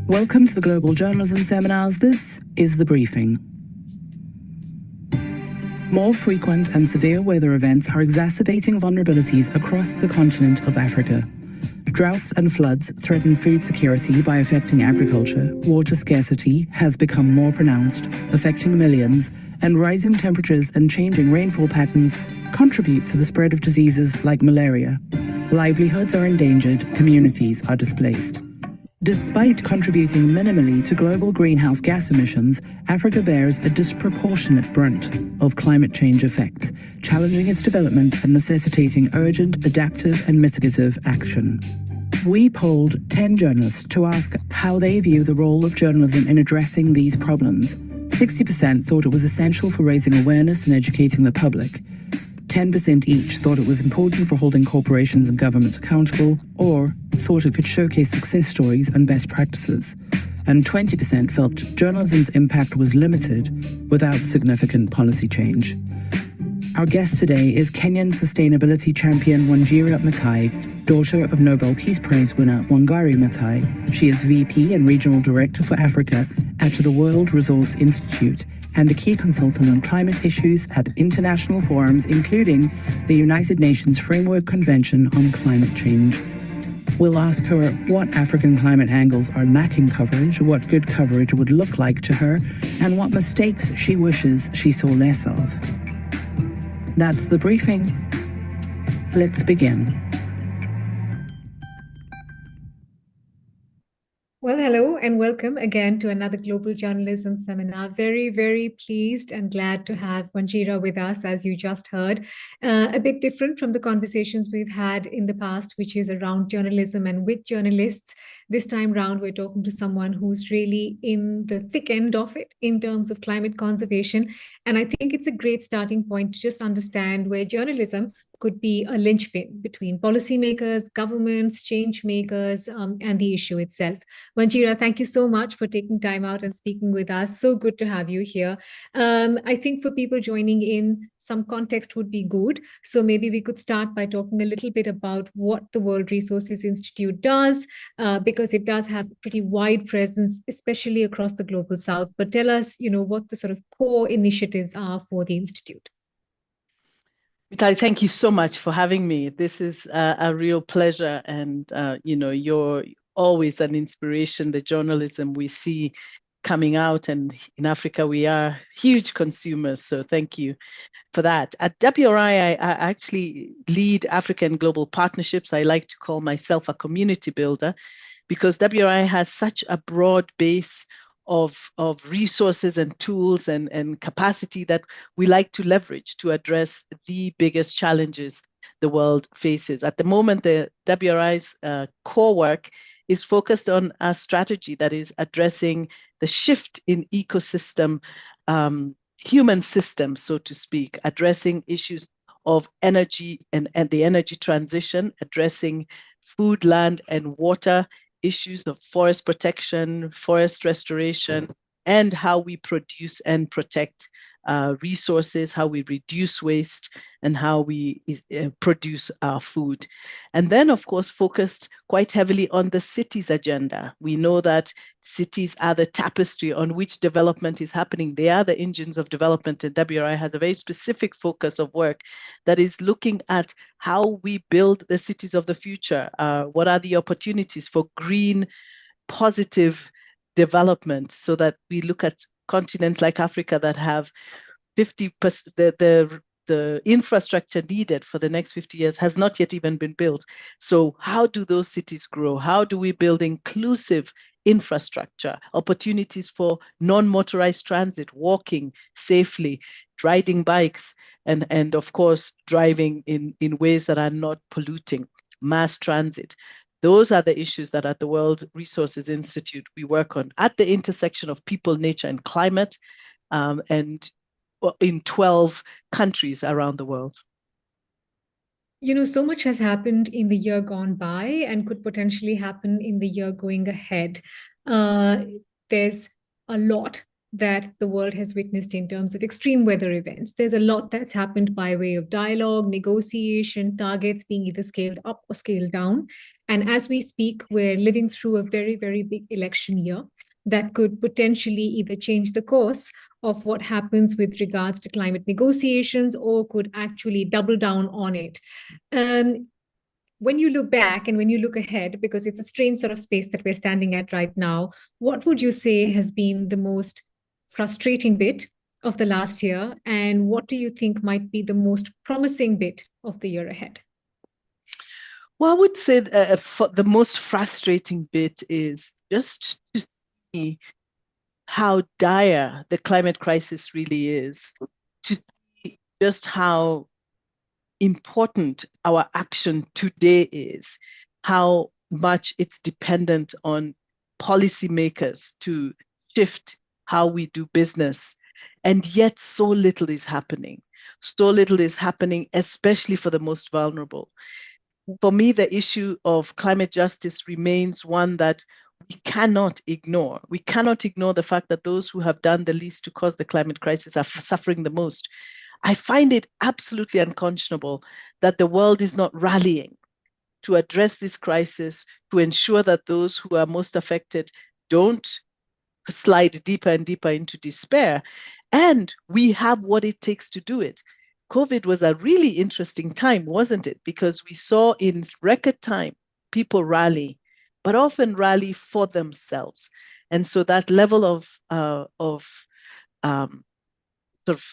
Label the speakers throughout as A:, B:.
A: Welcome to the Global Journalism Seminars. This is The Briefing. More frequent and severe weather events are exacerbating vulnerabilities across the continent of Africa. Droughts and floods threaten food security by affecting agriculture. Water scarcity has become more pronounced, affecting millions, and rising temperatures and changing rainfall patterns contribute to the spread of diseases like malaria. Livelihoods are endangered, communities are displaced. Despite contributing minimally to global greenhouse gas emissions, Africa bears a disproportionate brunt of climate change effects, challenging its development and necessitating urgent, adaptive and mitigative action. We polled 10 journalists to ask how they view the role of journalism in addressing these problems. 60% thought it was essential for raising awareness and educating the public. 10% each thought it was important for holding corporations and governments accountable, or thought it could showcase success stories and best practices. And 20% felt journalism's impact was limited without significant policy change. Our guest today is Kenyan sustainability champion Wanjira Mathai, daughter of Nobel Peace Prize winner Wanjira Mathai. She is VP and Regional Director for Africa at the World Resource Institute and a key consultant on climate issues at international forums, including the United Nations Framework Convention on Climate Change. We'll ask her what African climate angles are lacking coverage, what good coverage would look like to her, and what mistakes she wishes she saw less of. That's The Briefing. Let's begin.
B: Well, hello and welcome again to another Global Journalism Seminar. Very, very pleased and glad to have Wanjira with us, as you just heard. A bit different from the conversations we've had in the past, which is around journalism and with journalists. This time round, we're talking to someone who's really in the thick end of it in terms of climate conservation. And I think it's a great starting point to just understand where journalism could be a linchpin between policymakers, governments, change makers, and the issue itself. Wanjira, thank you so much for taking time out and speaking with us. So good to have you here. I think for people joining in, some context would be good. So maybe we could start by talking a little bit about what the World Resources Institute does, because it does have a pretty wide presence, especially across the Global South. But tell us, what the sort of core initiatives are for the Institute.
C: Mathai, thank you so much for having me. This is a real pleasure, and you're always an inspiration. The journalism we see coming out, and in Africa we are huge consumers. So thank you for that. At WRI, I actually lead African global partnerships. I like to call myself a community builder because WRI has such a broad base of resources and tools and capacity that we like to leverage to address the biggest challenges the world faces. At the moment, the WRI's core work is focused on a strategy that is addressing the shift in ecosystem, human systems, so to speak, addressing issues of energy and the energy transition, addressing food, land, and water issues of forest protection, forest restoration, and how we produce and protect resources, how we reduce waste, and how we produce our food. And then, of course, focused quite heavily on the cities agenda. We know that cities are the tapestry on which development is happening. They are the engines of development, and WRI has a very specific focus of work that is looking at how we build the cities of the future. What are the opportunities for green, positive development, so that we look at continents like Africa that have 50%, the infrastructure needed for the next 50 years has not yet even been built. So how do those cities grow? How do we build inclusive infrastructure, opportunities for non-motorized transit, walking safely, riding bikes, and of course, driving in ways that are not polluting, mass transit. Those are the issues that at the World Resources Institute we work on at the intersection of people, nature, and climate, and in 12 countries around the world.
B: So much has happened in the year gone by and could potentially happen in the year going ahead. There's a lot that the world has witnessed in terms of extreme weather events. There's a lot that's happened by way of dialogue, negotiation, targets being either scaled up or scaled down. And as we speak, we're living through a very, very big election year that could potentially either change the course of what happens with regards to climate negotiations or could actually double down on it. When you look back and when you look ahead, because it's a strange sort of space that we're standing at right now, what would you say has been the most frustrating bit of the last year? And what do you think might be the most promising bit of the year ahead?
C: Well, I would say the most frustrating bit is just to see how dire the climate crisis really is, to see just how important our action today is, how much it's dependent on policymakers to shift how we do business. And yet so little is happening. So little is happening, especially for the most vulnerable. For me, the issue of climate justice remains one that we cannot ignore. We cannot ignore the fact that those who have done the least to cause the climate crisis are suffering the most. I find it absolutely unconscionable that the world is not rallying to address this crisis, to ensure that those who are most affected don't slide deeper and deeper into despair. And we have what it takes to do it. COVID was a really interesting time, wasn't it? Because we saw in record time people rally, but often rally for themselves. And so that level of sort of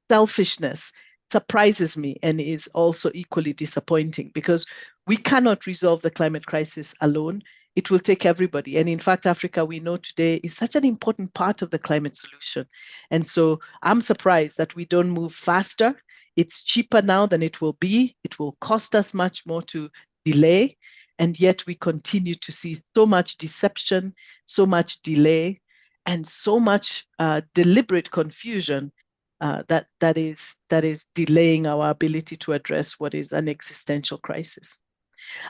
C: selfishness surprises me and is also equally disappointing, because we cannot resolve the climate crisis alone. It will take everybody. And in fact, Africa, we know today, is such an important part of the climate solution. And so I'm surprised that we don't move faster. It's cheaper now than it will be. It will cost us much more to delay. And yet we continue to see so much deception, so much delay, and so much deliberate confusion that is delaying our ability to address what is an existential crisis.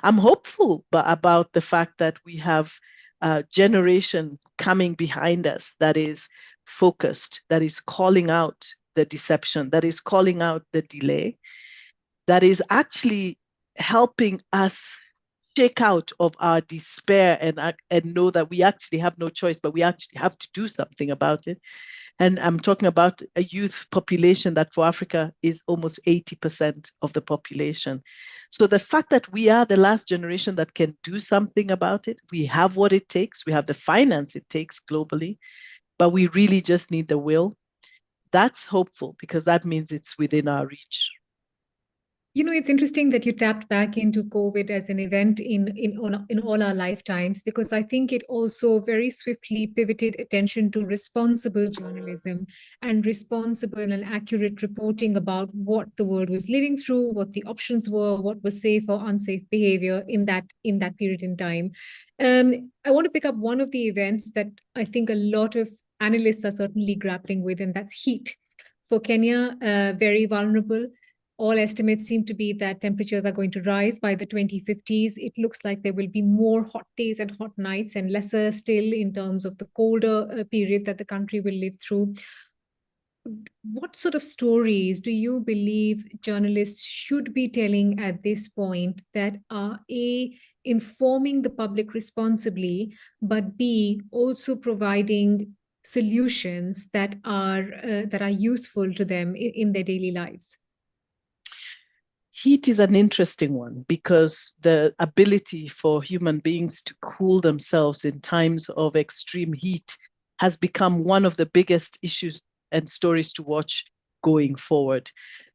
C: I'm hopeful about the fact that we have a generation coming behind us that is focused, that is calling out the deception, that is calling out the delay, that is actually helping us shake out of our despair and know that we actually have no choice, but we actually have to do something about it. And I'm talking about a youth population that for Africa is almost 80% of the population. So the fact that we are the last generation that can do something about it, we have what it takes, we have the finance it takes globally, but we really just need the will. That's hopeful, because that means it's within our reach.
B: You know, it's interesting that you tapped back into COVID as an event in all our lifetimes, because I think it also very swiftly pivoted attention to responsible journalism and responsible and accurate reporting about what the world was living through, what the options were, what was safe or unsafe behavior in that period in time. I want to pick up one of the events that I think a lot of analysts are certainly grappling with, and that's heat. For Kenya, very vulnerable. All estimates seem to be that temperatures are going to rise by the 2050s. It looks like there will be more hot days and hot nights, and lesser still in terms of the colder period that the country will live through. What sort of stories do you believe journalists should be telling at this point that are A, informing the public responsibly, but B, also providing solutions that are useful to them in their daily lives?
C: Heat is an interesting one, because the ability for human beings to cool themselves in times of extreme heat has become one of the biggest issues and stories to watch going forward,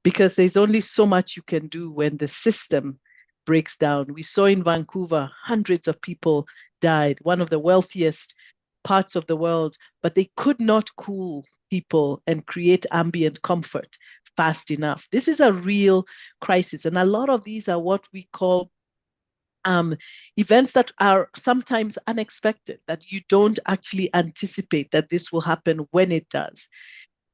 C: because there's only so much you can do when the system breaks down. We saw in Vancouver, hundreds of people died, one of the wealthiest parts of the world, but they could not cool people and create ambient comfort fast enough. This is a real crisis. And a lot of these are what we call events that are sometimes unexpected, that you don't actually anticipate that this will happen when it does.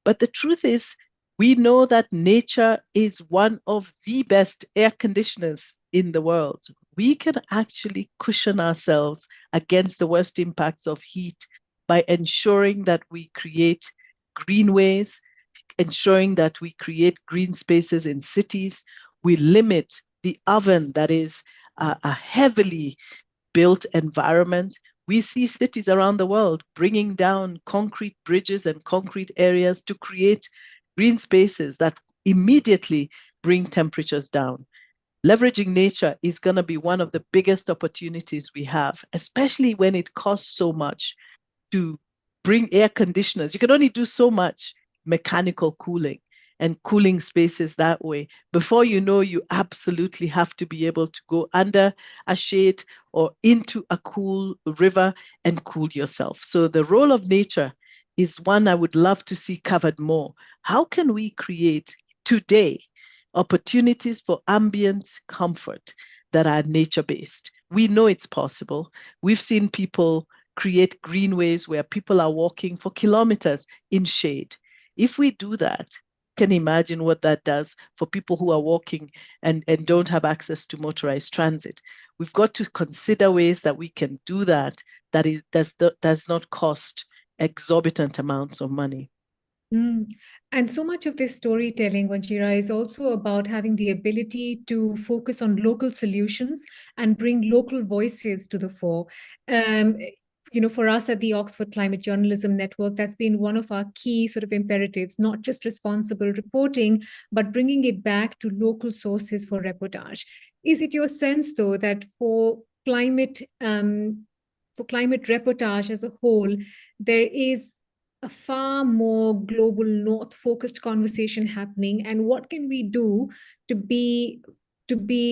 C: But the truth is, we know that nature is one of the best air conditioners in the world. We can actually cushion ourselves against the worst impacts of heat by ensuring that we create greenways, ensuring that we create green spaces in cities. We limit the oven that is a heavily built environment. We see cities around the world bringing down concrete bridges and concrete areas to create green spaces that immediately bring temperatures down. Leveraging nature is going to be one of the biggest opportunities we have, especially when it costs so much to bring air conditioners. You can only do so much mechanical cooling and cooling spaces that way. Before you know, you absolutely have to be able to go under a shade or into a cool river and cool yourself. So the role of nature is one I would love to see covered more. How can we create today opportunities for ambient comfort that are nature-based? We know it's possible. We've seen people create greenways where people are walking for kilometers in shade. If we do that, can imagine what that does for people who are walking and don't have access to motorized transit. We've got to consider ways that we can do that, does not cost exorbitant amounts of money.
B: Mm. And so much of this storytelling, Wanjira, is also about having the ability to focus on local solutions and bring local voices to the fore. Um, for us at the Oxford Climate Journalism Network, that's been one of our key sort of imperatives, not just responsible reporting, but bringing it back to local sources for reportage. Is it your sense, though, that for climate reportage as a whole, there is a far more global north focused conversation happening, and what can we do to be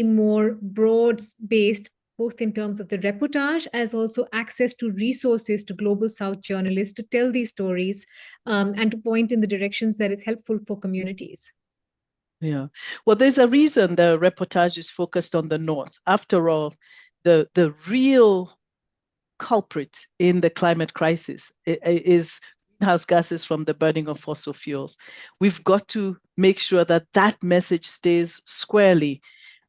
B: more broad based, both in terms of the reportage as also access to resources to global south journalists to tell these stories, and to point in the directions that is helpful for communities?
C: Yeah, well, there's a reason the reportage is focused on the north. After all, the real culprit in the climate crisis is greenhouse gases from the burning of fossil fuels. We've got to make sure that that message stays squarely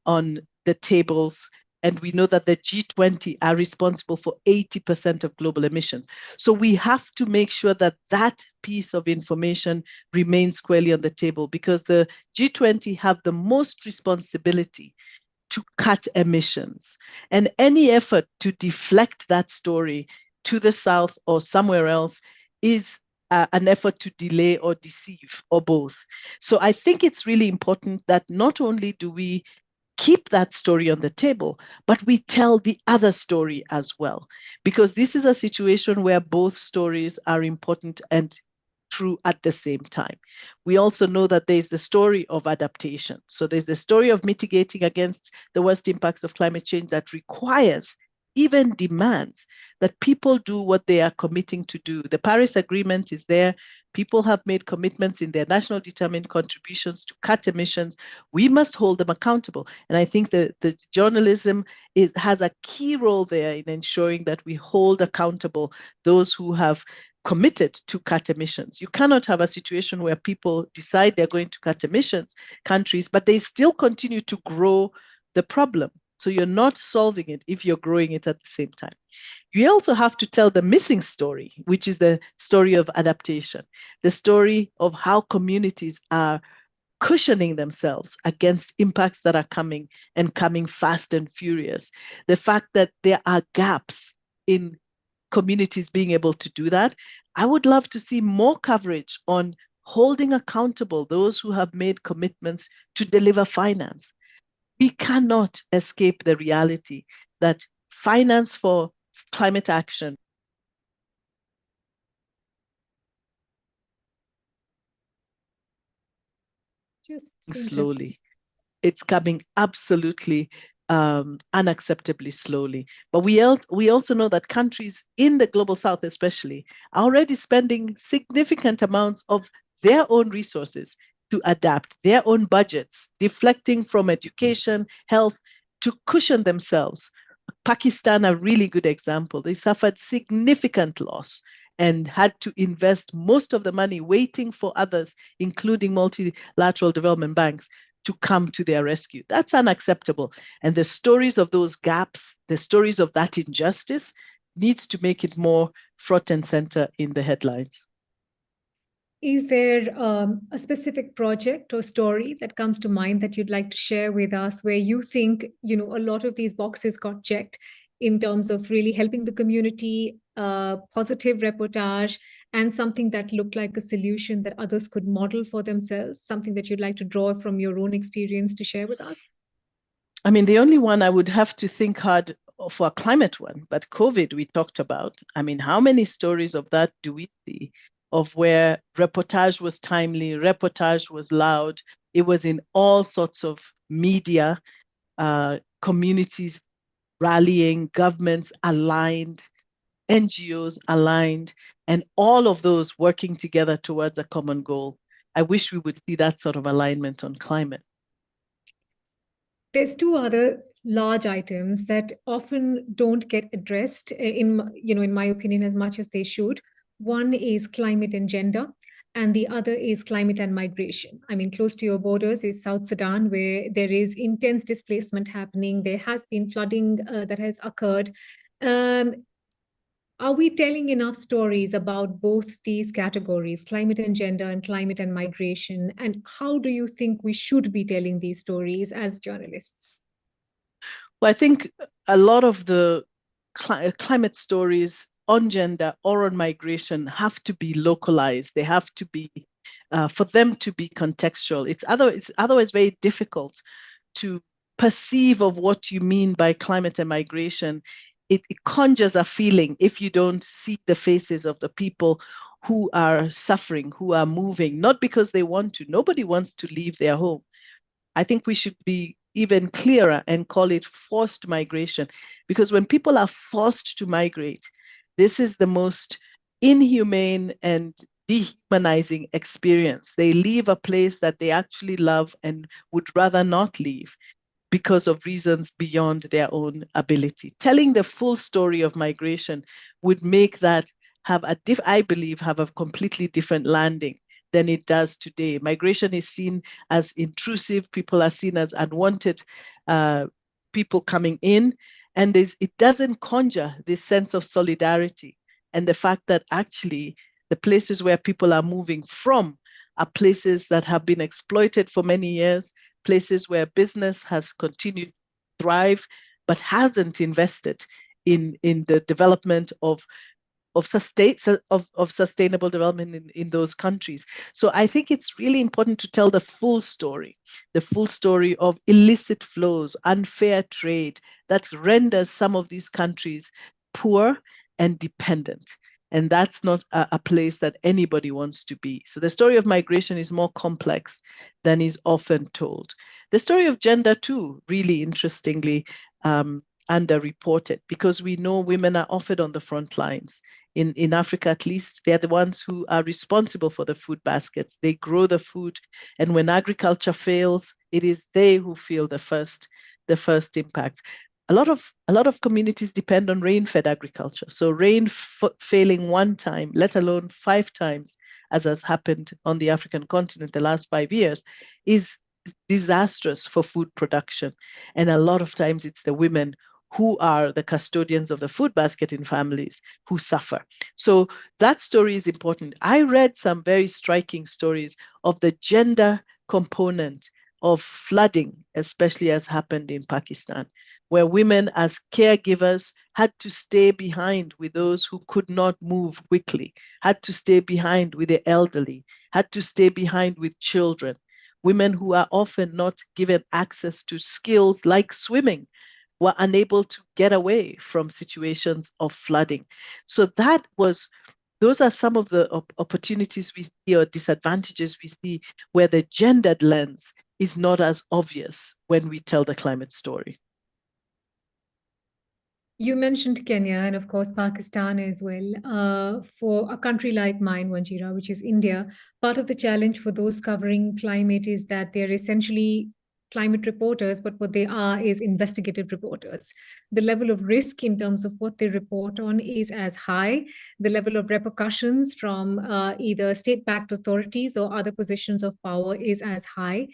C: on the tables. And we know that the G20 are responsible for 80% of global emissions. So we have to make sure that that piece of information remains squarely on the table, because the G20 have the most responsibility to cut emissions. And any effort to deflect that story to the south or somewhere else is an effort to delay or deceive, or both. So I think it's really important that not only do we keep that story on the table, but we tell the other story as well, because this is a situation where both stories are important and true at the same time. We also know that there's the story of adaptation. So there's the story of mitigating against the worst impacts of climate change that requires, even demands, that people do what they are committing to do. The Paris Agreement is there. People have made commitments in their national determined contributions to cut emissions. We must hold them accountable. And I think the journalism has a key role there in ensuring that we hold accountable those who have committed to cut emissions. You cannot have a situation where people decide they're going to cut emissions, countries, but they still continue to grow the problem. So you're not solving it if you're growing it at the same time. You also have to tell the missing story, which is the story of adaptation, the story of how communities are cushioning themselves against impacts that are coming, and coming fast and furious. The fact that there are gaps in communities being able to do that. I would love to see more coverage on holding accountable those who have made commitments to deliver finance. We cannot escape the reality that finance for climate action
B: Just seemed to
C: slowly. It's coming absolutely unacceptably slowly. But we also know that countries in the global south especially are already spending significant amounts of their own resources to adapt, their own budgets, deflecting from education, health, to cushion themselves. Pakistan, a really good example. They suffered significant loss and had to invest most of the money waiting for others, including multilateral development banks, to come to their rescue. That's unacceptable. And the stories of those gaps, the stories of that injustice, needs to make it more front and center in the headlines.
B: is there a specific project or story that comes to mind that you'd like to share with us where you think, a lot of these boxes got checked in terms of really helping the community, positive reportage, and something that looked like a solution that others could model for themselves, something that you'd like to draw from your own experience to share with us?
C: I mean, the only one I would have to think hard for a climate one, but COVID we talked about. I mean, how many stories of that do we see of where reportage was timely, reportage was loud, it was in all sorts of media, communities rallying, governments aligned, NGOs aligned, and all of those working together towards a common goal. I wish we would see that sort of alignment on climate.
B: There's two other large items that often don't get addressed in my opinion, as much as they should. One is climate and gender, and the other is climate and migration. I mean, close to your borders is South Sudan, where there is intense displacement happening. There has been flooding that has occurred. Are we telling enough stories about both these categories, climate and gender and climate and migration? And how do you think we should be telling these stories as journalists?
C: Well, I think a lot of the climate stories on gender or on migration have to be localized. They have to be, for them to be contextual. It's otherwise very difficult to perceive of what you mean by climate and migration. It conjures a feeling if you don't see the faces of the people who are suffering, who are moving, not because they want to. Nobody wants to leave their home. I think we should be even clearer and call it forced migration, because when people are forced to migrate, this is the most inhumane and dehumanizing experience. They leave a place that they actually love and would rather not leave because of reasons beyond their own ability. Telling the full story of migration would make that I believe, have a completely different landing than it does today. Migration is seen as intrusive. People are seen as unwanted people coming in. And it doesn't conjure this sense of solidarity and the fact that actually the places where people are moving from are places that have been exploited for many years, places where business has continued to thrive, but hasn't invested in the development of sustainable development in those countries. So I think it's really important to tell the full story of illicit flows, unfair trade that renders some of these countries poor and dependent. And that's not a place that anybody wants to be. So the story of migration is more complex than is often told. The story of gender too, really interestingly, underreported, because we know women are often on the front lines. In Africa, at least, they're the ones who are responsible for the food baskets. They grow the food, and when agriculture fails, it is they who feel the first impacts. A lot of communities depend on rain-fed agriculture. So rain failing one time, let alone 5 times, as has happened on the African continent the last 5 years, is disastrous for food production. And a lot of times it's the women who are the custodians of the food basket in families who suffer. So that story is important. I read some very striking stories of the gender component of flooding, especially as happened in Pakistan, where women as caregivers had to stay behind with those who could not move quickly, had to stay behind with the elderly, had to stay behind with children. Women who are often not given access to skills like swimming were unable to get away from situations of flooding. So those are some of the opportunities we see or disadvantages we see where the gendered lens is not as obvious when we tell the climate story.
B: You mentioned Kenya and, of course, Pakistan as well. For a country like mine, Wanjira, which is India, part of the challenge for those covering climate is that they're essentially climate reporters, but what they are is investigative reporters. The level of risk in terms of what they report on is as high. The level of repercussions from either state-backed authorities or other positions of power is as high.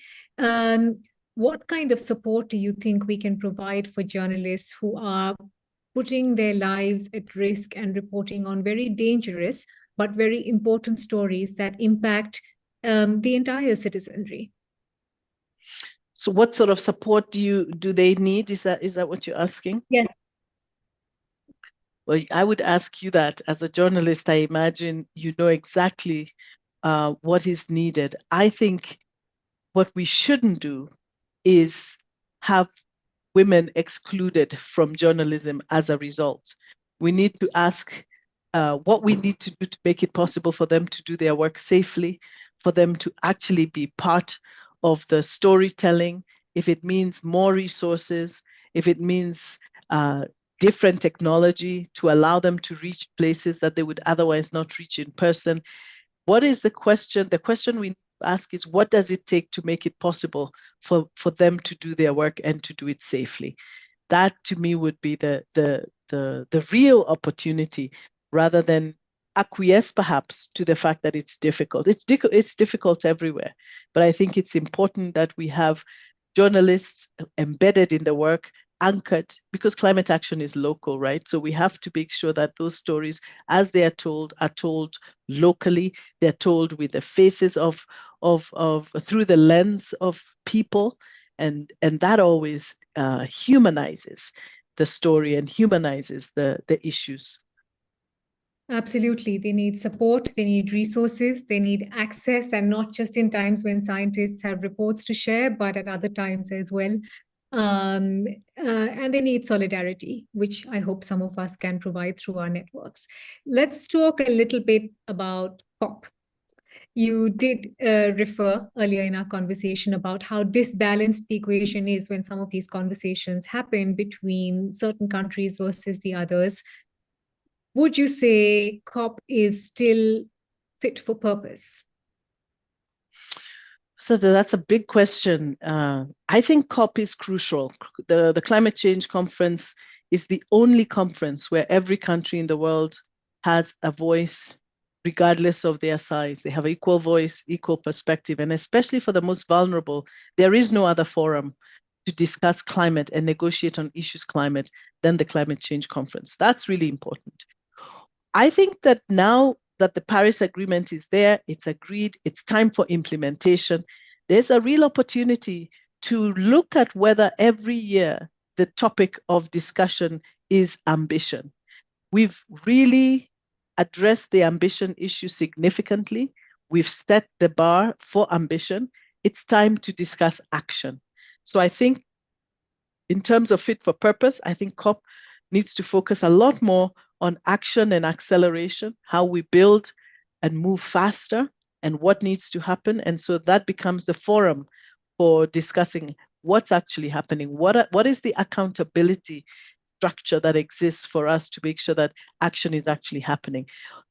B: What kind of support do you think we can provide for journalists who are putting their lives at risk and reporting on very dangerous but very important stories that impact the entire citizenry.
C: So what sort of support do they need? Is that what you're asking?
B: Yes.
C: Well, I would ask you that as a journalist. I imagine you know exactly what is needed. I think what we shouldn't do is have women excluded from journalism as a result. We need to ask what we need to do to make it possible for them to do their work safely, for them to actually be part of the storytelling. If it means more resources, if it means different technology to allow them to reach places that they would otherwise not reach in person. What is the question? The question we ask is, what does it take to make it possible for them to do their work and to do it safely? That to me would be the real opportunity, rather than acquiesce perhaps to the fact that it's difficult. It's difficult everywhere, but I think it's important that we have journalists embedded in the work, anchored, because climate action is local, right? So we have to make sure that those stories, as they are told locally. They're told with the faces of through the lens of people, and that always humanizes the story and humanizes the issues.
B: Absolutely. They need support, they need resources, they need access, and not just in times when scientists have reports to share, but at other times as well. And they need solidarity, which I hope some of us can provide through our networks. Let's talk a little bit about COP. You did refer earlier in our conversation about how disbalanced the equation is when some of these conversations happen between certain countries versus the others. Would you say COP is still fit for purpose?
C: So that's a big question. I think COP is crucial. The Climate Change Conference is the only conference where every country in the world has a voice, regardless of their size. They have equal voice, equal perspective, and especially for the most vulnerable, there is no other forum to discuss climate and negotiate on issues climate than the Climate Change Conference. That's really important. I think that now that the Paris Agreement is there, it's agreed, it's time for implementation. There's a real opportunity to look at whether every year the topic of discussion is ambition. We've really addressed the ambition issue significantly. We've set the bar for ambition. It's time to discuss action. So I think in terms of fit for purpose, I think COP needs to focus a lot more on action and acceleration, how we build and move faster, and what needs to happen. And so that becomes the forum for discussing what's actually happening. What is the accountability structure that exists for us to make sure that action is actually happening?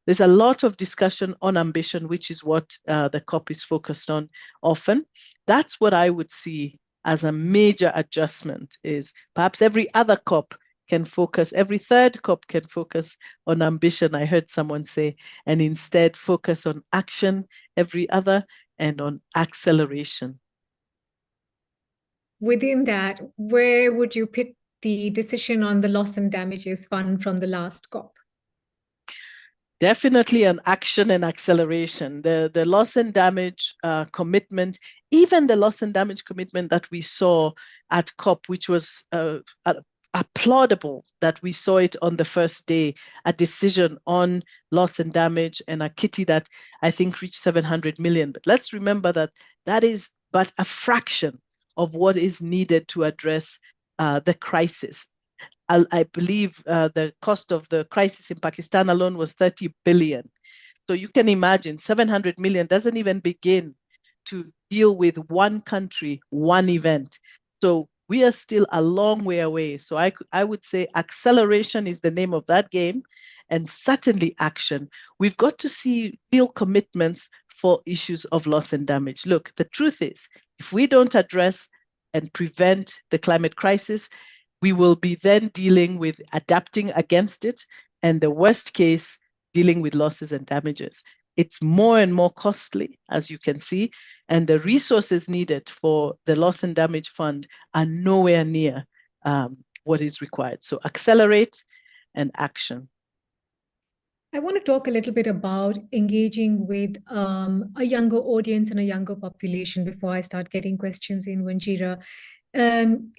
C: There's a lot of discussion on ambition, which is what the COP is focused on often. That's what I would see as a major adjustment, is perhaps every other COP can focus, every third COP can focus on ambition, I heard someone say, and instead focus on action, every other, and on acceleration.
B: Within that, where would you put the decision on the loss and damages fund from the last COP?
C: Definitely an action and acceleration. The loss and damage commitment, even the loss and damage commitment that we saw at COP, which was applaudable, that we saw it on the first day, a decision on loss and damage, and a kitty that I think reached 700 million. But let's remember that that is but a fraction of what is needed to address the crisis. I believe the cost of the crisis in Pakistan alone was 30 billion. So you can imagine 700 million doesn't even begin to deal with one country, one event. So we are still a long way away. So I would say acceleration is the name of that game, and certainly action. We've got to see real commitments for issues of loss and damage. Look, the truth is, if we don't address and prevent the climate crisis, we will be then dealing with adapting against it, and the worst case, dealing with losses and damages. It's more and more costly, as you can see, and the resources needed for the loss and damage fund are nowhere near what is required. So accelerate and action.
B: I want to talk a little bit about engaging with a younger audience and a younger population before I start getting questions in, Wanjira. Um,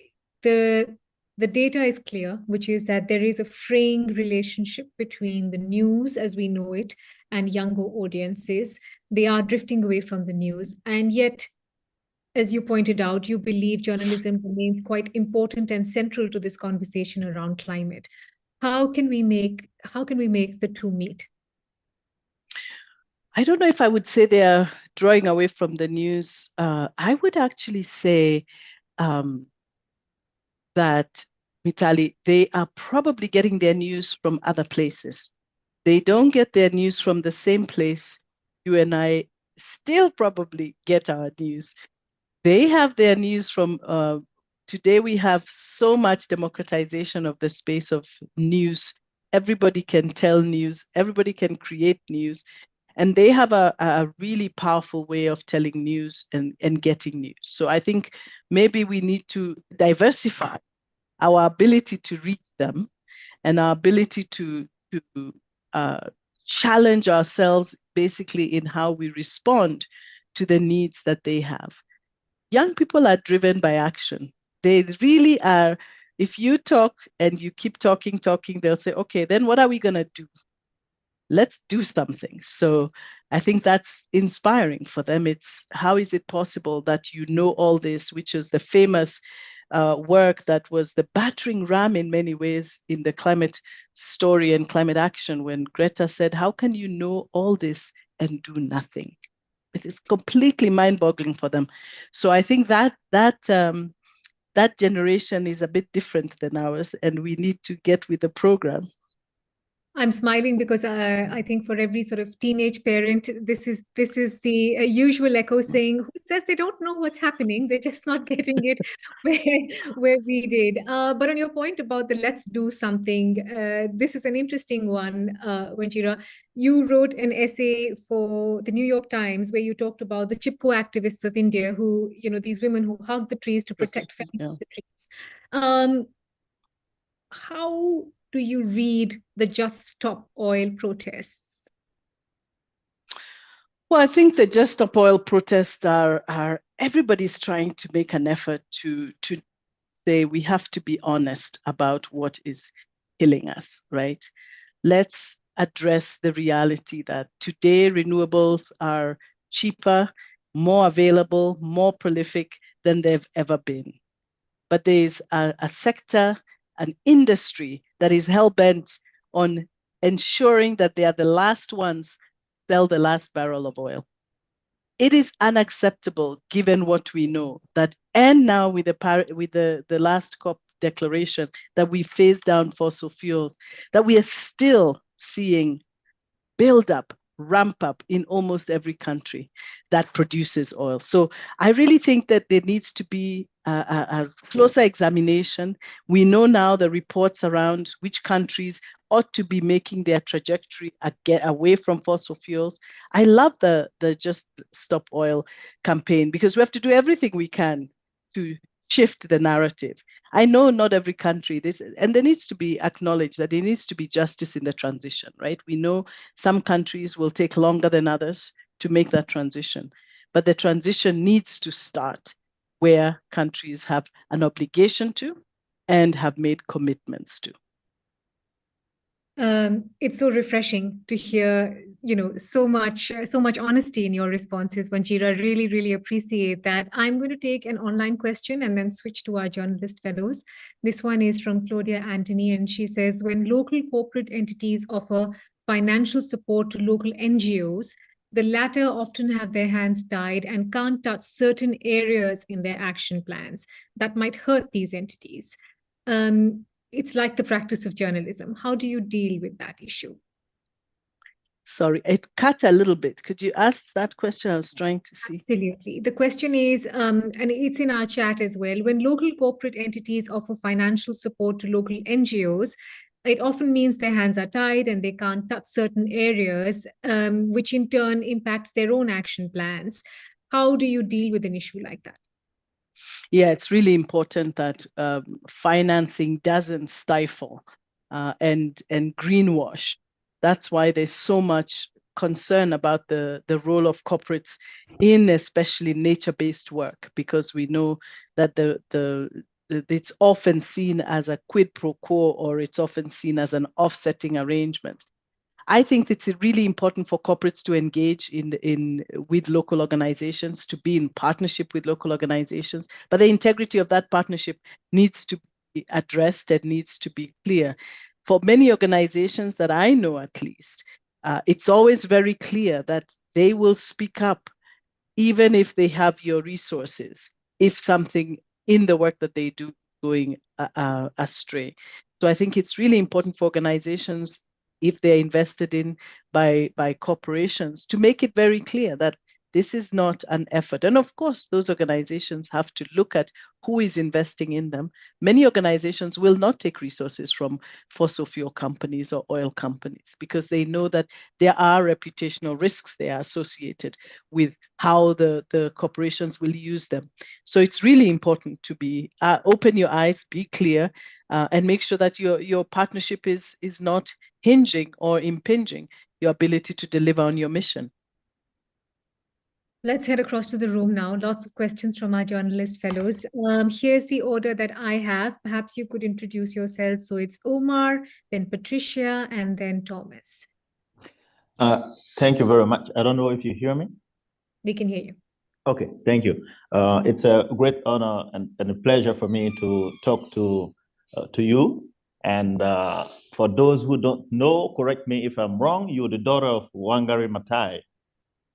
B: the the data is clear, which is that there is a fraying relationship between the news as we know it and younger audiences. They are drifting away from the news, and yet, as you pointed out, you believe journalism remains quite important and central to this conversation around climate. How can we make the two meet?
C: I don't know if I would say they are drawing away from the news. I would actually say um, that, Mitali, they are probably getting their news from other places. They don't get their news from the same place you and I still probably get our news. They have their news from, today we have so much democratization of the space of news. Everybody can tell news, everybody can create news. And they have a really powerful way of telling news and getting news. So I think maybe we need to diversify our ability to reach them and our ability to uh, challenge ourselves basically in how we respond to the needs that they have. Young people are driven by action. They really are. If you talk and you keep talking, they'll say, okay, then what are we going to do? Let's do something. So I think that's inspiring for them. It's how is it possible that you know all this, which is the famous work that was the battering ram in many ways in the climate story and climate action, when Greta said, how can you know all this and do nothing? It is completely mind-boggling for them. So I think that generation is a bit different than ours, and we need to get with the program.
B: I'm smiling because I think for every sort of teenage parent, this is the usual echo saying, "Who says they don't know what's happening? They're just not getting it where we did." But on your point about the let's do something, this is an interesting one, Wanjira. You wrote an essay for the New York Times where you talked about the Chipko activists of India, who these women who hug the trees to protect felling
C: Yeah.
B: the trees. Um, how do you read the Just Stop Oil protests?
C: Well, I think the Just Stop Oil protests are everybody's trying to make an effort to say we have to be honest about what is killing us, right? Let's address the reality that today renewables are cheaper, more available, more prolific than they've ever been. But there's a sector, an industry that is hell-bent on ensuring that they are the last ones sell the last barrel of oil. It is unacceptable given what we know that, and now with the last COP declaration that we phase down fossil fuels, that we are still seeing build up, ramp up in almost every country that produces oil. So I really think that there needs to be a closer examination. We know now the reports around which countries ought to be making their trajectory get away from fossil fuels. I love the Just Stop Oil campaign because we have to do everything we can to shift the narrative. I know not every country and there needs to be acknowledged that there needs to be justice in the transition, right? We know some countries will take longer than others to make that transition, but the transition needs to start where countries have an obligation to and have made commitments to.
B: It's so refreshing to hear, so much honesty in your responses, Wanjira. Really, really appreciate that. I'm going to take an online question and then switch to our journalist fellows. This one is from Claudia Anthony, and she says, when local corporate entities offer financial support to local NGOs, the latter often have their hands tied and can't touch certain areas in their action plans that might hurt these entities. It's like the practice of journalism. How do you deal with that issue?
C: Sorry, it cut a little bit. Could you ask that question? I was trying to see.
B: Absolutely. The question is, and it's in our chat as well, when local corporate entities offer financial support to local NGOs, it often means their hands are tied and they can't touch certain areas, which in turn impacts their own action plans. How do you deal with an issue like that?
C: Yeah, it's really important that financing doesn't stifle and greenwash That's why there's so much concern about the role of corporates in especially nature-based work, because we know that it's often seen as a quid pro quo, or it's often seen as an offsetting arrangement. I think it's really important for corporates to engage with local organizations, to be in partnership with local organizations, but the integrity of that partnership needs to be addressed and needs to be clear. For many organizations that I know, at least, it's always very clear that they will speak up even if they have your resources, if something in the work that they do going astray. So I think it's really important for organizations, if they're invested in by corporations, to make it very clear that this is not an effort. And of course, those organizations have to look at who is investing in them. Many organizations will not take resources from fossil fuel companies or oil companies, because they know that there are reputational risks there associated with how the corporations will use them. So it's really important to be open your eyes, be clear, and make sure that your partnership is not hinging or impinging your ability to deliver on your mission.
B: Let's head across to the room now. Lots of questions from our journalist fellows. Here's the order that I have. Perhaps you could introduce yourself. So it's Omar, then Patricia, and then Thomas.
D: Thank you very much. I don't know if you hear me.
B: We can hear you.
D: Okay, thank you. It's a great honor and a pleasure for me to talk to you. And for those who don't know, correct me if I'm wrong, you're the daughter of Wanjira Mathai.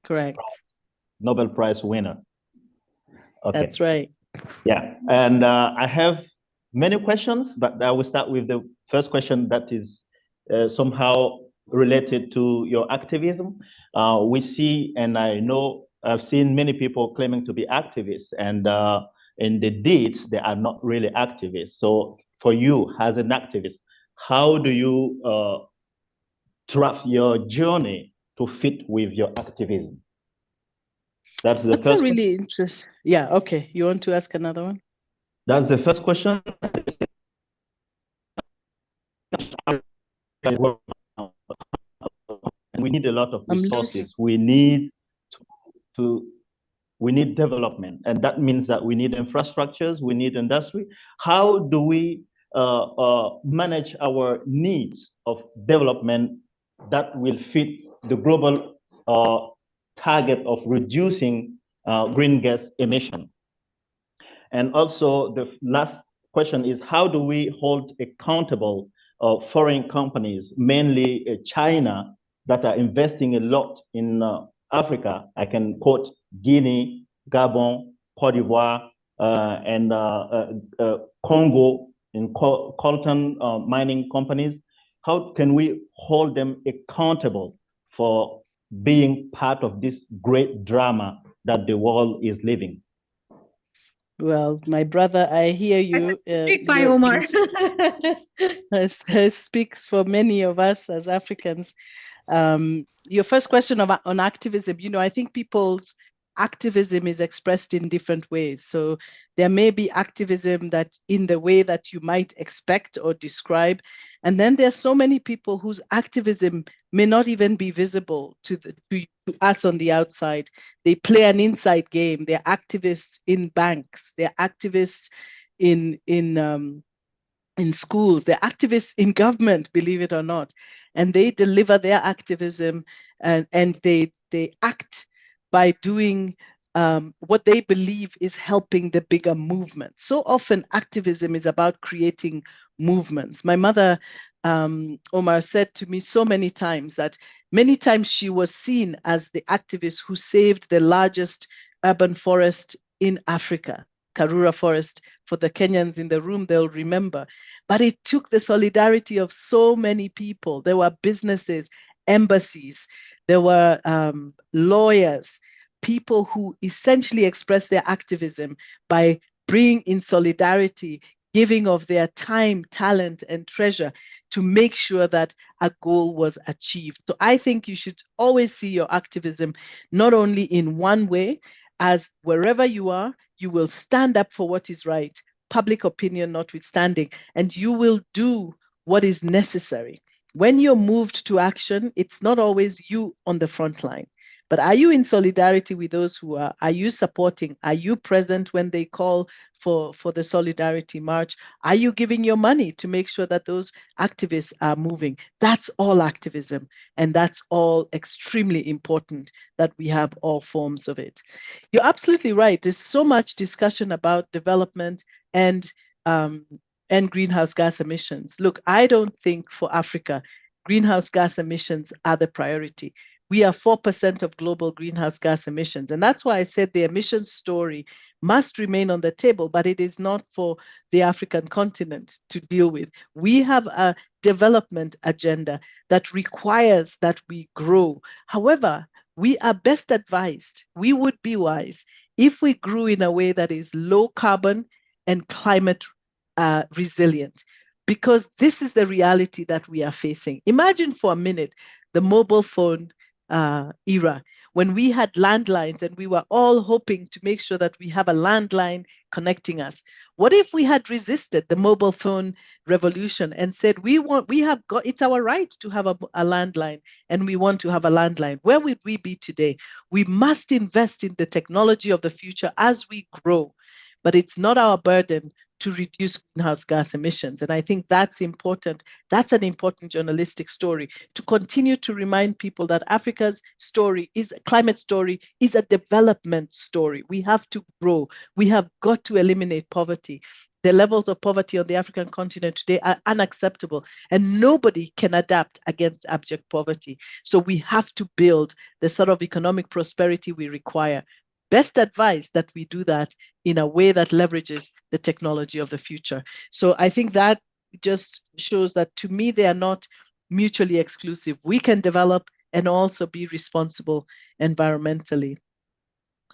C: Correct.
D: Nobel Prize winner. Okay.
C: That's right.
D: Yeah, and I have many questions, but I will start with the first question that is somehow related to your activism. We see, and I know I've seen many people claiming to be activists, and in the deeds, they are not really activists. So for you as an activist, how do you draft your journey to fit with your activism? That's the
C: That's
D: first
C: a really interesting. Yeah, okay. You want to ask another one?
D: That's the first question. We need a lot of resources. We need we need development, and that means that we need infrastructures, we need industry. How do we manage our needs of development that will fit the global target of reducing green gas emission? And also the last question is, how do we hold accountable foreign companies, mainly China, that are investing a lot in Africa? I can quote Guinea, Gabon, Cote d'Ivoire, and Congo in coltan mining companies. How can we hold them accountable for being part of this great drama that the world is living?
C: Well, my brother, I hear you.
B: By Omar.
C: Speaks for many of us as Africans. Your first question on activism, I think people's activism is expressed in different ways. So there may be activism that in the way that you might expect or describe. And then there are so many people whose activism may not even be visible to us on the outside. They play an inside game. They're activists in banks. They're activists in schools. They're activists in government, believe it or not. And they deliver their activism and they act by doing what they believe is helping the bigger movement. So often activism is about creating movements. My mother, Omar, said to me so many times that many times she was seen as the activist who saved the largest urban forest in Africa, Karura Forest. For the Kenyans in the room, they'll remember. But it took the solidarity of so many people. There were businesses, embassies, there were lawyers, people who essentially expressed their activism by bringing in solidarity, giving of their time, talent, and treasure to make sure that a goal was achieved. So I think you should always see your activism not only in one way, as wherever you are, you will stand up for what is right, public opinion notwithstanding, and you will do what is necessary. When you're moved to action, it's not always you on the front line. But are you in solidarity with those who are? Are you supporting? Are you present when they call for the Solidarity March? Are you giving your money to make sure that those activists are moving? That's all activism. And that's all extremely important that we have all forms of it. You're absolutely right. There's so much discussion about development and greenhouse gas emissions. Look, I don't think for Africa, greenhouse gas emissions are the priority. We are 4% of global greenhouse gas emissions. And that's why I said the emissions story must remain on the table, but it is not for the African continent to deal with. We have a development agenda that requires that we grow. However, we are best advised, we would be wise if we grew in a way that is low carbon and climate resilient, because this is the reality that we are facing. Imagine for a minute the mobile phone era, when we had landlines and we were all hoping to make sure that we have a landline connecting us. What if we had resisted the mobile phone revolution and said, it's our right to have a landline, and we want to have a landline? Where would we be today? We must invest in the technology of the future as we grow, but it's not our burden to reduce greenhouse gas emissions. And I think that's important. That's an important journalistic story, to continue to remind people that Africa's story is a climate story, is a development story. We have to grow. We have got to eliminate poverty. The levels of poverty on the African continent today are unacceptable, and nobody can adapt against abject poverty. So we have to build the sort of economic prosperity we require. Best advice that we do that in a way that leverages the technology of the future. So I think that just shows that, to me, they are not mutually exclusive. We can develop and also be responsible environmentally.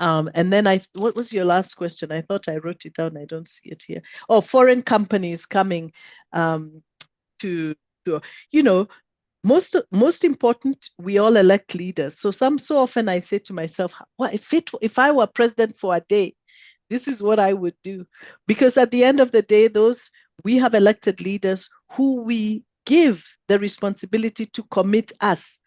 C: And then what was your last question? I thought I wrote it down. I don't see it here. Oh, foreign companies coming to most important, we all elect leaders. So often I say to myself, well, if I were president for a day, this is what I would do. Because at the end of the day, we have elected leaders who we give the responsibility to commit us.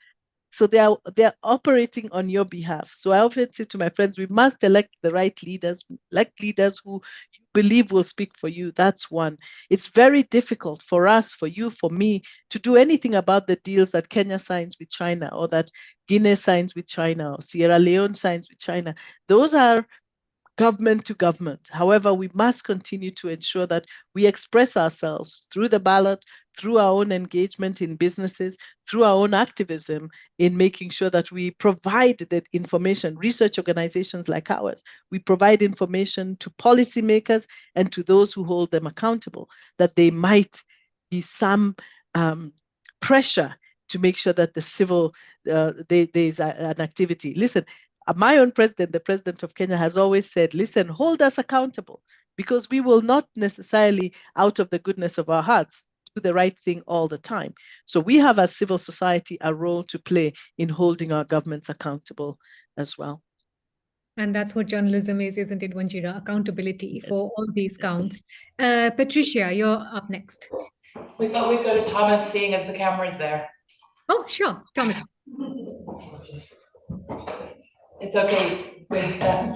C: So they're operating on your behalf. So I often say to my friends, we must elect the right leaders, elect leaders who you believe will speak for you. That's one. It's very difficult for us, for you, for me, to do anything about the deals that Kenya signs with China, or that Guinea signs with China, or Sierra Leone signs with China. Those are government to government. However, we must continue to ensure that we express ourselves through the ballot, through our own engagement in businesses, through our own activism in making sure that we provide that information. Research organizations like ours, we provide information to policymakers and to those who hold them accountable, that they might be some pressure to make sure that the civil, there's an activity. Listen, my own president, the president of Kenya, has always said, listen, hold us accountable, because we will not necessarily, out of the goodness of our hearts, do the right thing all the time. So we have, as civil society, a role to play in holding our governments accountable as well.
B: And that's what journalism is, isn't it, Wanjira? Accountability for all these counts. Patricia, you're up next.
E: We thought we'd go to Thomas, seeing as the camera's there.
B: Oh, sure, Thomas.
E: It's okay.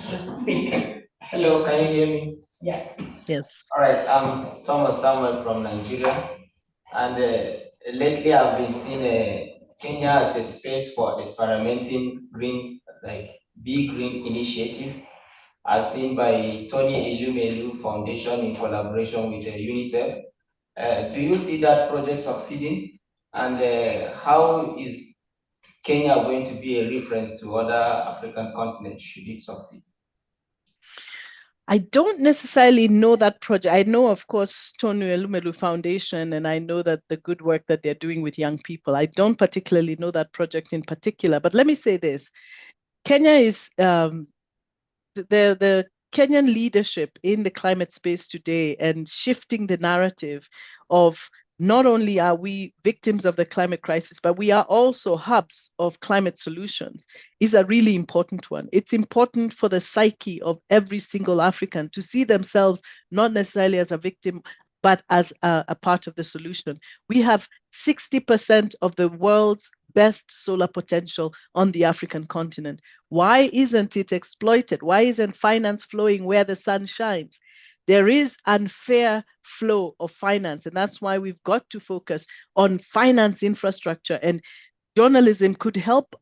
E: Just speak.
F: Hello, can you hear me?
E: Yeah.
C: Yes.
F: All right, I'm Thomas Samuel from Nigeria, and lately I've been seeing Kenya as a space for experimenting big green initiative, as seen by Tony Elumelu Foundation in collaboration with UNICEF. Do you see that project succeeding? And how is Kenya going to be a reference to other African continents should it succeed?
C: I don't necessarily know that project. I know, of course, Tony Elumelu Foundation, and I know that the good work that they're doing with young people. I don't particularly know that project in particular, but let me say this. Kenya is, the Kenyan leadership in the climate space today, and shifting the narrative of not only are we victims of the climate crisis, but we are also hubs of climate solutions, is a really important one. It's important for the psyche of every single African to see themselves not necessarily as a victim but as a part of the solution. We have 60% of the world's best solar potential on the African continent. Why isn't it exploited? Why isn't finance flowing where the sun shines? There is unfair flow of finance, and that's why we've got to focus on finance infrastructure. And journalism could help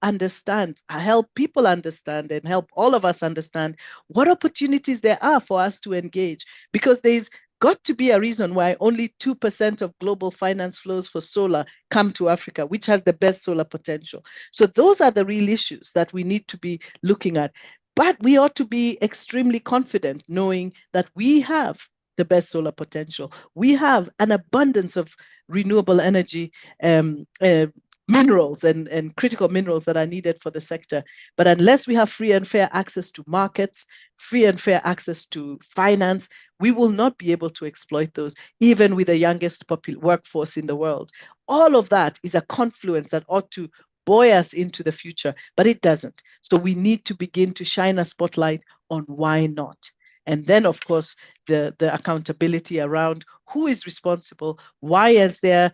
C: people understand, and help all of us understand what opportunities there are for us to engage, because there's got to be a reason why only 2% of global finance flows for solar come to Africa, which has the best solar potential. So those are the real issues that we need to be looking at. But we ought to be extremely confident knowing that we have the best solar potential. We have an abundance of renewable energy minerals and critical minerals that are needed for the sector. But unless we have free and fair access to markets, free and fair access to finance, we will not be able to exploit those, even with the youngest workforce in the world. All of that is a confluence that ought to buoy us into the future, but it doesn't. So we need to begin to shine a spotlight on why not. And then, of course, the accountability around who is responsible, why is there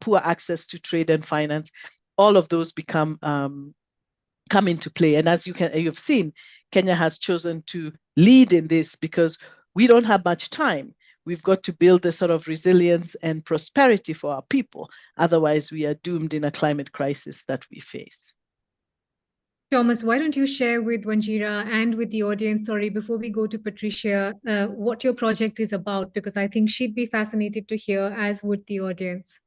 C: poor access to trade and finance. All of those come into play. And as you've seen, Kenya has chosen to lead in this because we don't have much time. We've got to build a sort of resilience and prosperity for our people. Otherwise, we are doomed in a climate crisis that we face.
B: Thomas, why don't you share with Wanjira and with the audience, before we go to Patricia, what your project is about, because I think she'd be fascinated to hear, as would the audience.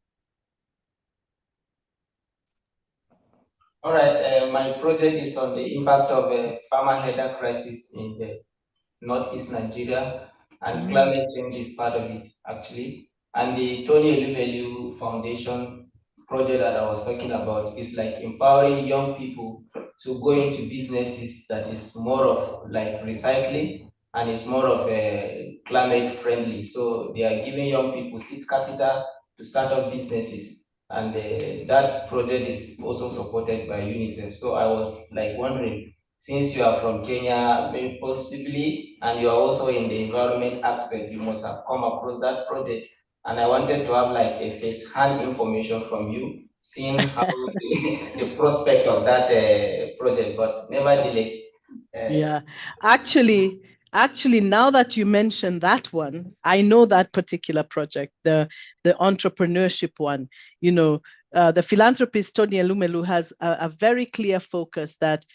F: All right, my project is on the impact of a farmer header crisis in the northeast Nigeria, and climate change is part of it, actually. And the Tony Eluvelu Foundation project that I was talking about is like empowering young people to go into businesses that is more of like recycling, and it's more of a climate friendly. So they are giving young people seed capital to start up businesses. And that project is also supported by UNICEF. So I was like wondering, since you are from Kenya, maybe possibly, and you are also in the environment aspect, you must have come across that project. And I wanted to have like a first-hand information from you, seeing how the prospect of that project. But nevertheless,
C: yeah, actually, now that you mentioned that one, I know that particular project, the entrepreneurship one. You know, the philanthropist Tony Elumelu has a very clear focus that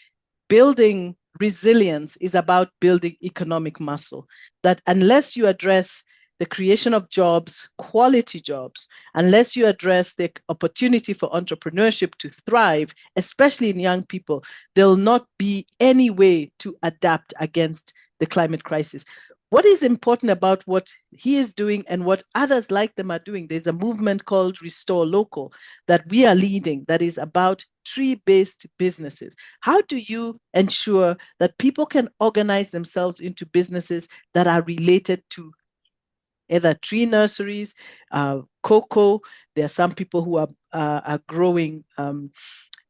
C: building resilience is about building economic muscle. That unless you address the creation of jobs, quality jobs, unless you address the opportunity for entrepreneurship to thrive, especially in young people, there'll not be any way to adapt against the climate crisis. What is important about what he is doing and what others like them are doing, there's a movement called Restore Local that we are leading that is about tree-based businesses. How do you ensure that people can organize themselves into businesses that are related to either tree nurseries, cocoa? There are some people who are growing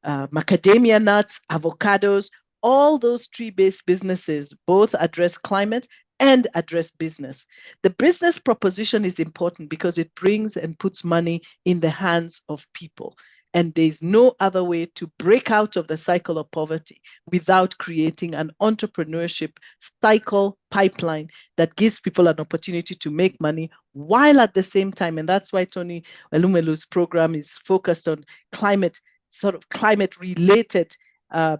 C: macadamia nuts, avocados. All those tree-based businesses both address climate and address business. The business proposition is important because it brings and puts money in the hands of people. And there's no other way to break out of the cycle of poverty without creating an entrepreneurship cycle pipeline that gives people an opportunity to make money while at the same time, and that's why Tony Elumelu's program is focused on climate-related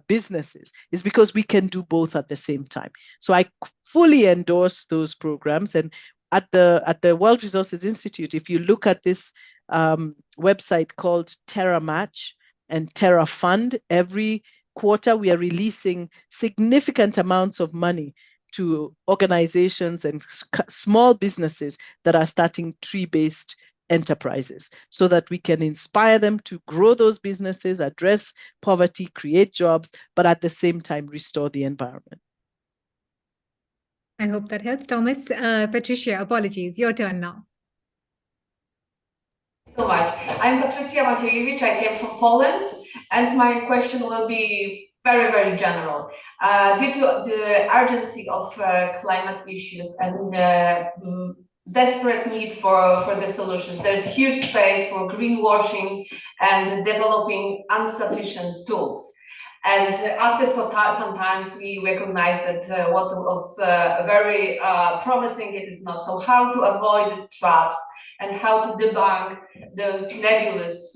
C: businesses, is because we can do both at the same time. So I fully endorse those programs. And at the World Resources Institute, if you look at this website called Terra Match and Terra Fund, every quarter we are releasing significant amounts of money to organizations and small businesses that are starting tree-based enterprises, so that we can inspire them to grow those businesses, address poverty, create jobs, but at the same time restore the environment.
B: I hope that helps, Thomas. Patricia, apologies, your turn now.
G: So much. I'm Patricia Maciejewicz. I came from Poland, and my question will be very, very general. Due to the urgency of climate issues and desperate need for the solutions. There's huge space for greenwashing and developing insufficient tools. And after sometimes we recognize that what was very promising, it is not. So how to avoid these traps and how to debunk those nebulous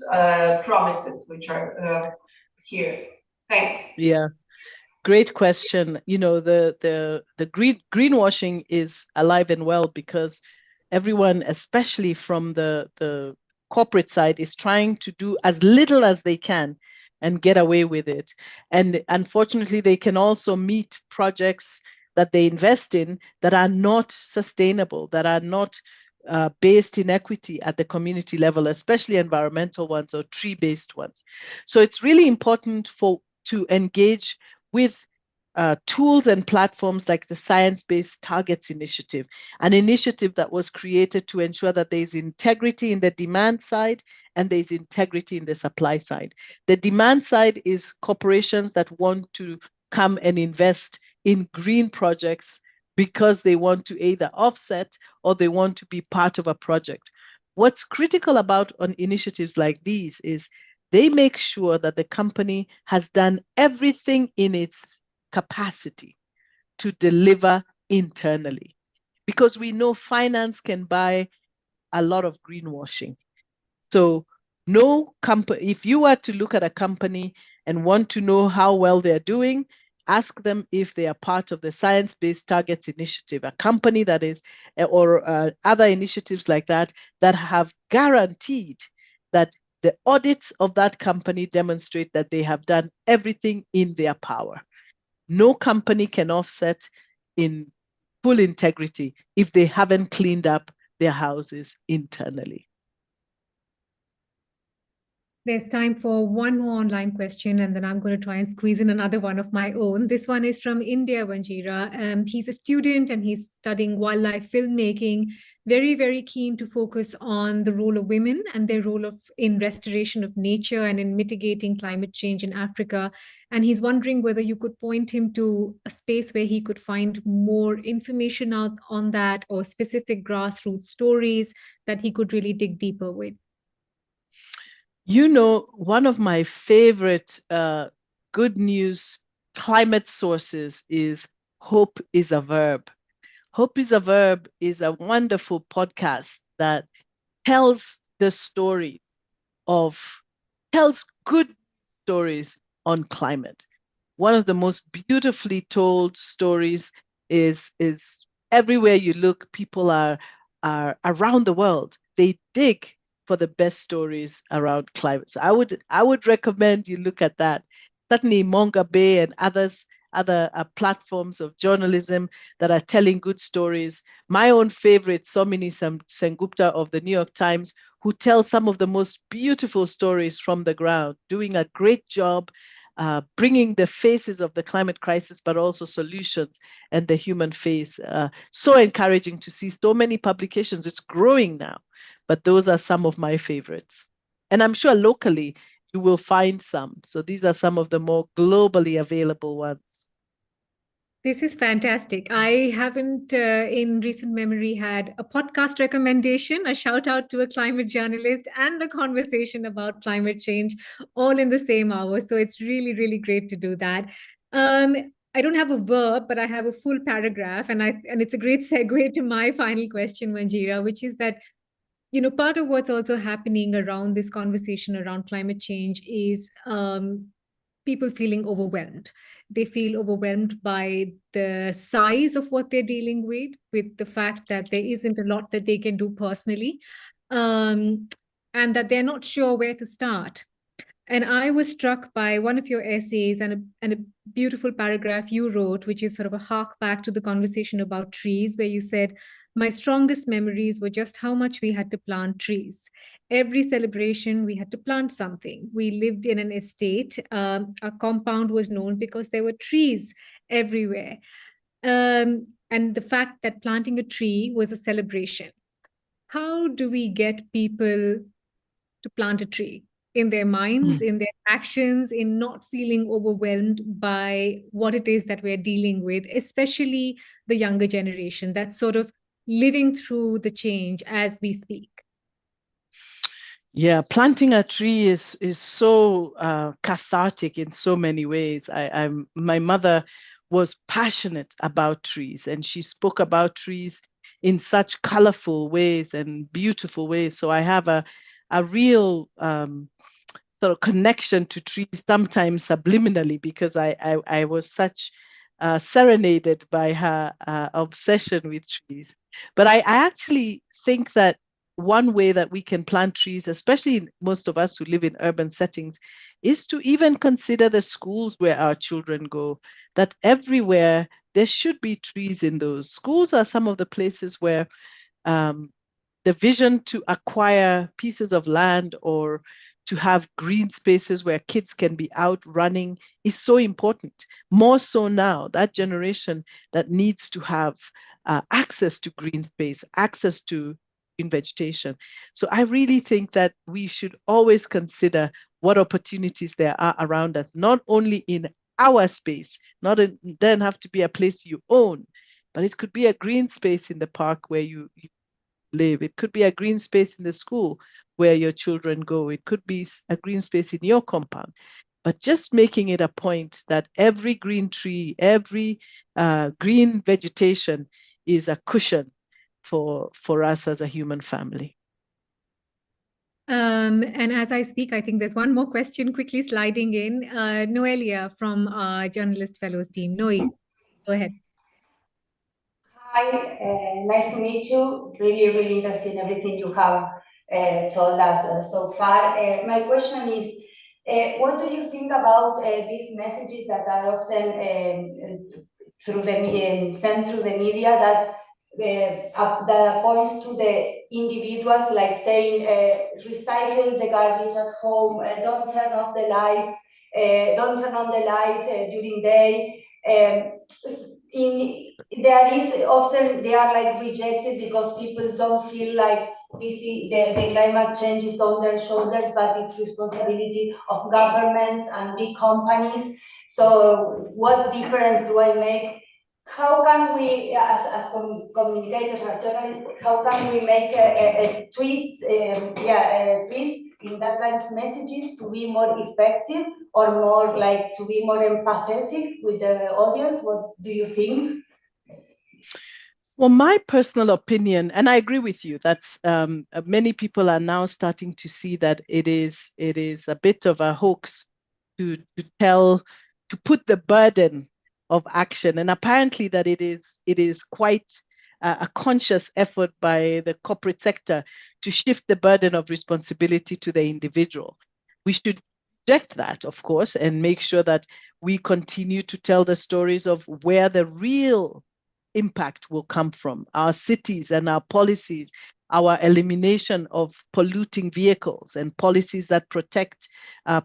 G: promises which are here. Thanks.
C: Yeah. Great question. You know, the greenwashing is alive and well because everyone, especially from the corporate side, is trying to do as little as they can and get away with it. And unfortunately, they can also meet projects that they invest in that are not sustainable, that are not based in equity at the community level, especially environmental ones or tree-based ones. So it's really important to engage with tools and platforms like the Science-Based Targets Initiative, an initiative that was created to ensure that there's integrity in the demand side and there's integrity in the supply side. The demand side is corporations that want to come and invest in green projects because they want to either offset or they want to be part of a project. What's critical about on initiatives like these is they make sure that the company has done everything in its capacity to deliver internally. Because we know finance can buy a lot of greenwashing. So no company, if you were to look at a company and want to know how well they're doing, ask them if they are part of the Science-Based Targets Initiative, a company that is, or other initiatives like that have guaranteed that the audits of that company demonstrate that they have done everything in their power. No company can offset in full integrity if they haven't cleaned up their houses internally.
B: There's time for one more online question, and then I'm going to try and squeeze in another one of my own. This one is from India, Wanjira. He's a student and he's studying wildlife filmmaking, very, very keen to focus on the role of women and their role in restoration of nature and in mitigating climate change in Africa. And he's wondering whether you could point him to a space where he could find more information out on that or specific grassroots stories that he could really dig deeper with.
C: You know, one of my favorite good news climate sources is Hope is a Verb. Hope is a Verb is a wonderful podcast that tells tells good stories on climate. One of the most beautifully told stories is everywhere you look, people are around the world. They dig for the best stories around climate. So I would recommend you look at that. Certainly Monga Bay and other platforms of journalism that are telling good stories. My own favorite, Somini Sengupta of the New York Times, who tells some of the most beautiful stories from the ground, doing a great job bringing the faces of the climate crisis, but also solutions and the human face. So encouraging to see so many publications. It's growing now, but those are some of my favorites. And I'm sure locally you will find some. So these are some of the more globally available ones.
B: This is fantastic. I haven't in recent memory had a podcast recommendation, a shout out to a climate journalist, and a conversation about climate change all in the same hour. So it's really, really great to do that. I don't have a verb, but I have a full paragraph, and it's a great segue to my final question, Wanjira, which is that, you know, part of what's also happening around this conversation around climate change is people feeling overwhelmed. They feel overwhelmed by the size of what they're dealing with the fact that there isn't a lot that they can do personally, and that they're not sure where to start. And I was struck by one of your essays and a beautiful paragraph you wrote, which is sort of a hark back to the conversation about trees, where you said, my strongest memories were just how much we had to plant trees. Every celebration, we had to plant something. We lived in an estate. Our compound was known because there were trees everywhere. And the fact that planting a tree was a celebration. How do we get people to plant a tree? In their minds, in their actions, in not feeling overwhelmed by what it is that we're dealing with, especially the younger generation that's sort of living through the change as we speak?
C: Yeah, planting a tree is so cathartic in so many ways. My mother was passionate about trees, and she spoke about trees in such colorful ways and beautiful ways. So I have a real sort of connection to trees, sometimes subliminally, because I was such serenaded by her obsession with trees. But I actually think that one way that we can plant trees, especially most of us who live in urban settings, is to even consider the schools where our children go, that everywhere there should be trees in those. Schools are some of the places where the vision to acquire pieces of land or to have green spaces where kids can be out running is so important. More so now, that generation that needs to have access to green space, access to green vegetation. So I really think that we should always consider what opportunities there are around us, not only in our space, doesn't have to be a place you own, but it could be a green space in the park where you live. It could be a green space in the school where your children go. It could be a green space in your compound. But just making it a point that every green tree, every green vegetation is a cushion for us as a human family.
B: And as I speak, I think there's one more question quickly sliding in. Noelia from our Journalist Fellows team. Noe, go ahead.
H: Hi, nice to meet you. Really, really interesting everything you have told us so far. My question is, what do you think about these messages that are often sent through the media that points to the individuals, like saying, recycle the garbage at home, don't turn off the lights, don't turn on the light during day. There is often they are like rejected because people don't feel like the climate change is on their shoulders, but it's responsibility of governments and big companies. So what difference do I make? How can we, as communicators, as journalists, how can we make a twist in that kind of messages to be more effective or more like to be more empathetic with the audience? What do you think?
C: Well, my personal opinion, and I agree with you, that's many people are now starting to see that it is a bit of a hoax to put the burden of action, and apparently that it is quite a conscious effort by the corporate sector to shift the burden of responsibility to the individual. We should reject that, of course, and make sure that we continue to tell the stories of where the real impact will come from, our cities and our policies, our elimination of polluting vehicles and policies that protect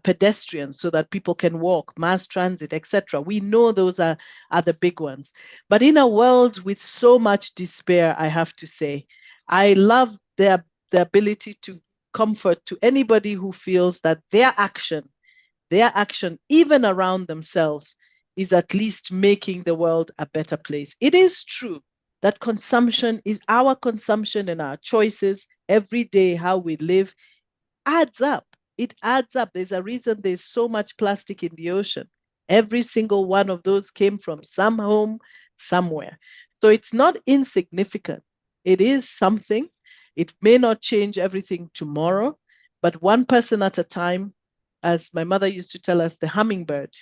C: pedestrians so that people can walk, mass transit, etc. We know those are the big ones. But in a world with so much despair, I have to say, I love the ability to comfort to anybody who feels that their action, even around themselves, is at least making the world a better place. It is true that consumption is our consumption and our choices every day, how we live, adds up. It adds up. There's a reason there's so much plastic in the ocean. Every single one of those came from some home somewhere. So it's not insignificant. It is something. It may not change everything tomorrow, but one person at a time, as my mother used to tell us, the hummingbird,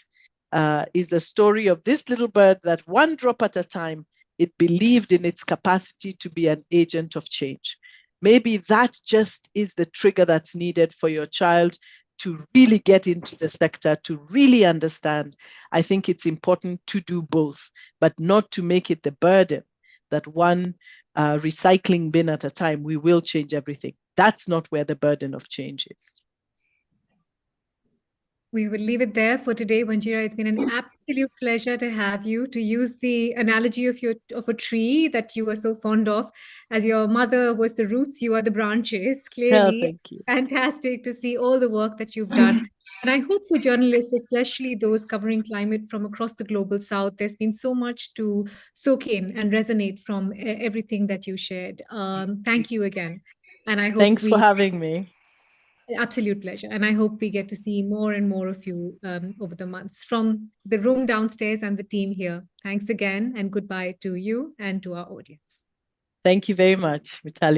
C: is the story of this little bird that one drop at a time, it believed in its capacity to be an agent of change. Maybe that just is the trigger that's needed for your child to really get into the sector, to really understand. I think it's important to do both, but not to make it the burden that one recycling bin at a time, we will change everything. That's not where the burden of change is.
B: We will leave it there for today, Wanjira. It's been an absolute pleasure to have you, to use the analogy of a tree that you are so fond of. As your mother was the roots, you are the branches. Clearly,
C: thank you.
B: Fantastic to see all the work that you've done And I hope for journalists, especially those covering climate from across the global south, there's been so much to soak in and resonate from everything that you shared. Thank you again. And I hope
C: Thanks for having me.
B: Absolute pleasure. And I hope we get to see more and more of you over the months from the room downstairs and the team here. Thanks again, and goodbye to you and to our audience.
C: Thank you very much, Mitali.